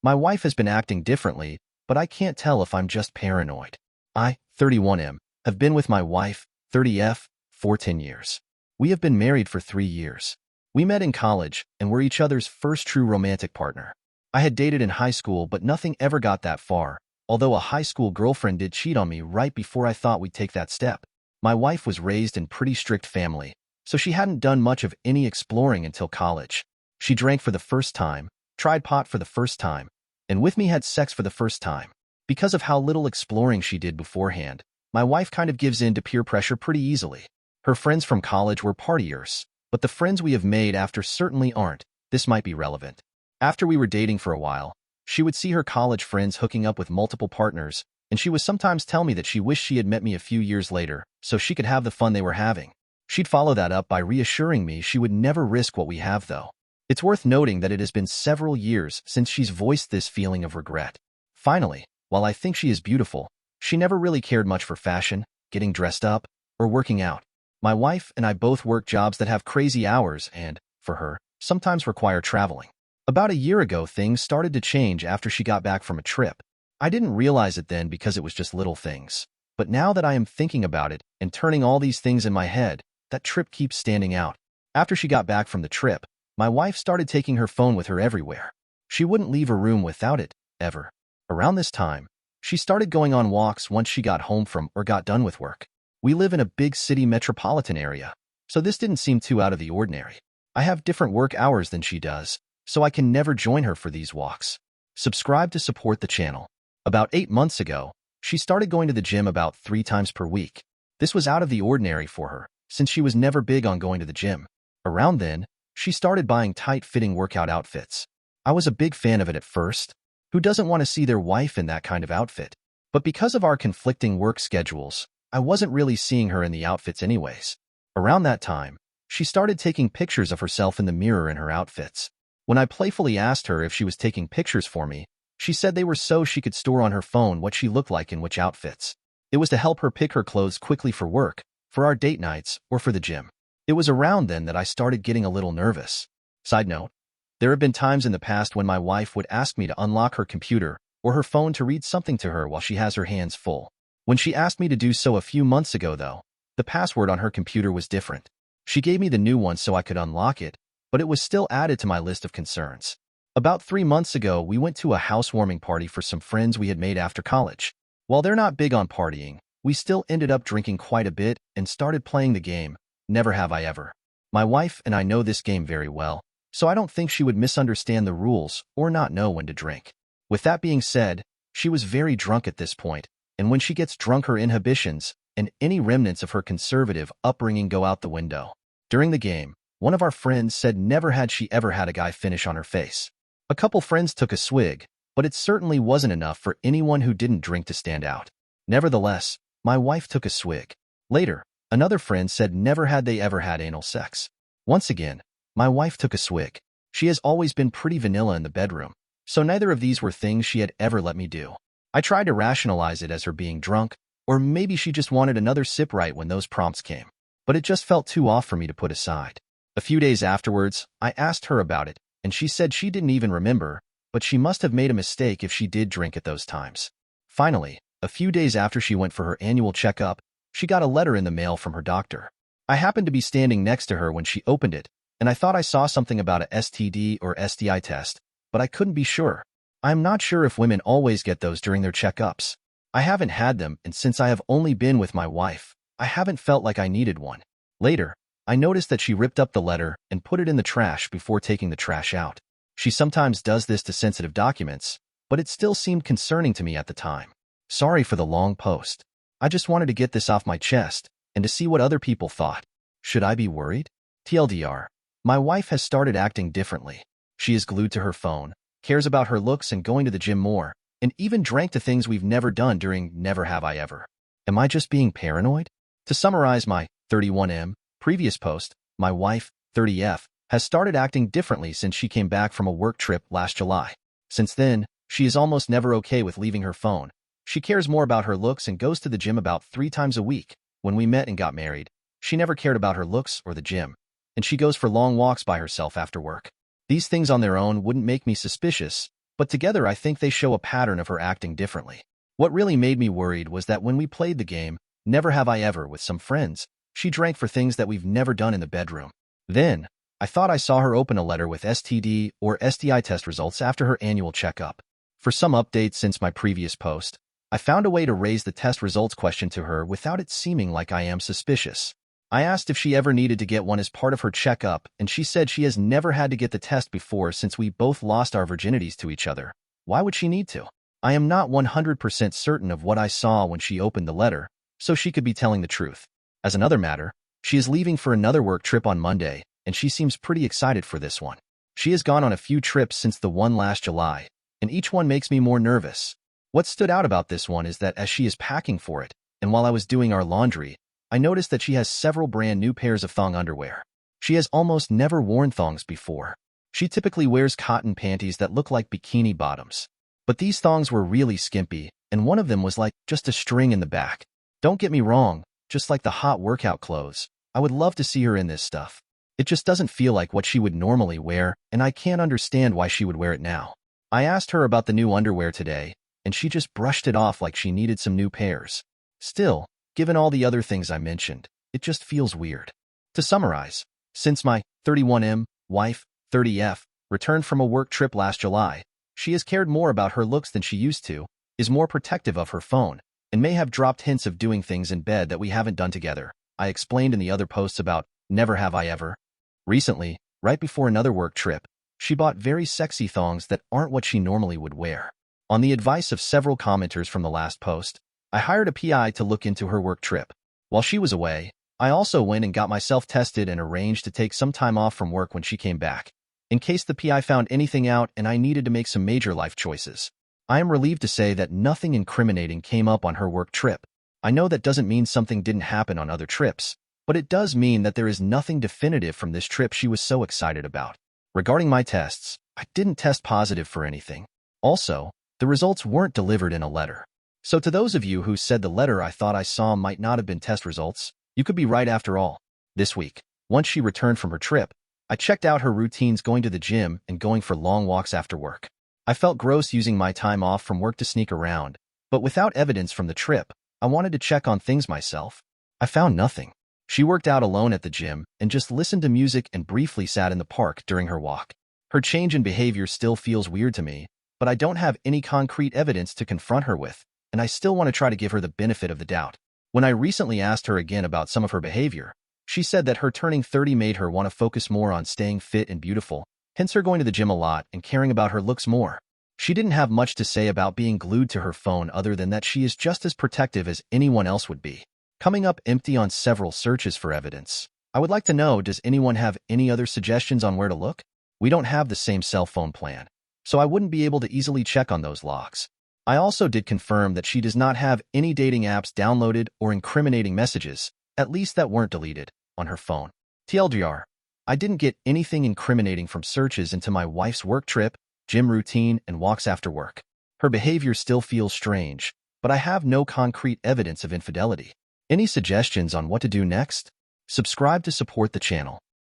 My wife has been acting differently, but I can't tell if I'm just paranoid. I, 31M, have been with my wife, 30F, for 10 years. We have been married for 3 years. We met in college and were each other's first true romantic partner. I had dated in high school, but nothing ever got that far, although a high school girlfriend did cheat on me right before I thought we'd take that step. My wife was raised in pretty strict family, so she hadn't done much of any exploring until college. She drank for the first time, tried pot for the first time, and with me had sex for the first time. Because of how little exploring she did beforehand, my wife kind of gives in to peer pressure pretty easily. Her friends from college were partiers, but the friends we have made after certainly aren't. This might be relevant. After we were dating for a while, she would see her college friends hooking up with multiple partners, and she would sometimes tell me that she wished she had met me a few years later so she could have the fun they were having. She'd follow that up by reassuring me she would never risk what we have, though. It's worth noting that it has been several years since she's voiced this feeling of regret. Finally, while I think she is beautiful, she never really cared much for fashion, getting dressed up, or working out. My wife and I both work jobs that have crazy hours and, for her, sometimes require traveling. About a year ago, things started to change after she got back from a trip. I didn't realize it then because it was just little things. But now that I am thinking about it and turning all these things in my head, that trip keeps standing out. After she got back from the trip, my wife started taking her phone with her everywhere. She wouldn't leave her room without it, ever. Around this time, she started going on walks once she got home from or got done with work. We live in a big city metropolitan area, so this didn't seem too out of the ordinary. I have different work hours than she does, so I can never join her for these walks. Subscribe to support the channel. About 8 months ago, she started going to the gym about 3 times per week. This was out of the ordinary for her, since she was never big on going to the gym. Around then, she started buying tight-fitting workout outfits. I was a big fan of it at first. Who doesn't want to see their wife in that kind of outfit? But because of our conflicting work schedules, I wasn't really seeing her in the outfits anyways. Around that time, she started taking pictures of herself in the mirror in her outfits. When I playfully asked her if she was taking pictures for me, she said they were so she could store on her phone what she looked like in which outfits. It was to help her pick her clothes quickly for work, for our date nights, or for the gym. It was around then that I started getting a little nervous. Side note, there have been times in the past when my wife would ask me to unlock her computer or her phone to read something to her while she has her hands full. When she asked me to do so a few months ago, though, the password on her computer was different. She gave me the new one so I could unlock it, but it was still added to my list of concerns. About 3 months ago, we went to a housewarming party for some friends we had made after college. While they're not big on partying, we still ended up drinking quite a bit and started playing the game, Never Have I Ever. My wife and I know this game very well, so I don't think she would misunderstand the rules or not know when to drink. With that being said, she was very drunk at this point, and when she gets drunk, her inhibitions and any remnants of her conservative upbringing go out the window. During the game, one of our friends said never had she ever had a guy finish on her face. A couple friends took a swig, but it certainly wasn't enough for anyone who didn't drink to stand out. Nevertheless, my wife took a swig. Later, another friend said never had they ever had anal sex. Once again, my wife took a swig. She has always been pretty vanilla in the bedroom, so neither of these were things she had ever let me do. I tried to rationalize it as her being drunk, or maybe she just wanted another sip right when those prompts came, but it just felt too off for me to put aside. A few days afterwards, I asked her about it, and she said she didn't even remember, but she must have made a mistake if she did drink at those times. Finally, a few days after she went for her annual checkup, she got a letter in the mail from her doctor. I happened to be standing next to her when she opened it, and I thought I saw something about a STD or STI test, but I couldn't be sure. I'm not sure if women always get those during their checkups. I haven't had them, and since I have only been with my wife, I haven't felt like I needed one. Later, I noticed that she ripped up the letter and put it in the trash before taking the trash out. She sometimes does this to sensitive documents, but it still seemed concerning to me at the time. Sorry for the long post. I just wanted to get this off my chest and to see what other people thought. Should I be worried? TLDR, my wife has started acting differently. She is glued to her phone, cares about her looks and going to the gym more, and even drank to things we've never done during Never Have I Ever. Am I just being paranoid? To summarize my 31M previous post, my wife, 30F, has started acting differently since she came back from a work trip last July. Since then, she is almost never okay with leaving her phone. She cares more about her looks and goes to the gym about 3 times a week. When we met and got married, she never cared about her looks or the gym, and she goes for long walks by herself after work. These things on their own wouldn't make me suspicious, but together I think they show a pattern of her acting differently. What really made me worried was that when we played the game, Never Have I Ever, with some friends, she drank for things that we've never done in the bedroom. Then, I thought I saw her open a letter with STD or STI test results after her annual checkup. For some updates since my previous post, I found a way to raise the test results question to her without it seeming like I am suspicious. I asked if she ever needed to get one as part of her checkup, and she said she has never had to get the test before since we both lost our virginities to each other. Why would she need to? I am not 100% certain of what I saw when she opened the letter, so she could be telling the truth. As another matter, she is leaving for another work trip on Monday, and she seems pretty excited for this one. She has gone on a few trips since the one last July, and each one makes me more nervous. What stood out about this one is that as she is packing for it, and while I was doing our laundry, I noticed that she has several brand new pairs of thong underwear. She has almost never worn thongs before. She typically wears cotton panties that look like bikini bottoms. But these thongs were really skimpy, and one of them was like just a string in the back. Don't get me wrong, just like the hot workout clothes, I would love to see her in this stuff. It just doesn't feel like what she would normally wear, and I can't understand why she would wear it now. I asked her about the new underwear today, and she just brushed it off like she needed some new pairs. Still, given all the other things I mentioned, it just feels weird. To summarize, since my 31M wife, 30F, returned from a work trip last July, she has cared more about her looks than she used to, is more protective of her phone, and may have dropped hints of doing things in bed that we haven't done together. I explained in the other posts about Never Have I Ever. Recently, right before another work trip, she bought very sexy thongs that aren't what she normally would wear. On the advice of several commenters from the last post, I hired a PI to look into her work trip. While she was away, I also went and got myself tested and arranged to take some time off from work when she came back, in case the PI found anything out and I needed to make some major life choices. I am relieved to say that nothing incriminating came up on her work trip. I know that doesn't mean something didn't happen on other trips, but it does mean that there is nothing definitive from this trip she was so excited about. Regarding my tests, I didn't test positive for anything. Also, the results weren't delivered in a letter. So to those of you who said the letter I thought I saw might not have been test results, you could be right after all. This week, once she returned from her trip, I checked out her routines going to the gym and going for long walks after work. I felt gross using my time off from work to sneak around, but without evidence from the trip, I wanted to check on things myself. I found nothing. She worked out alone at the gym and just listened to music and briefly sat in the park during her walk. Her change in behavior still feels weird to me, but I don't have any concrete evidence to confront her with, and I still want to try to give her the benefit of the doubt. When I recently asked her again about some of her behavior, she said that her turning 30 made her want to focus more on staying fit and beautiful, hence her going to the gym a lot and caring about her looks more. She didn't have much to say about being glued to her phone other than that she is just as protective as anyone else would be. Coming up empty on several searches for evidence. I would like to know, does anyone have any other suggestions on where to look? We don't have the same cell phone plan, so I wouldn't be able to easily check on those logs. I also did confirm that she does not have any dating apps downloaded or incriminating messages, at least that weren't deleted, on her phone. TLDR, I didn't get anything incriminating from searches into my wife's work trip, gym routine, and walks after work. Her behavior still feels strange, but I have no concrete evidence of infidelity. Any suggestions on what to do next? Subscribe to support the channel.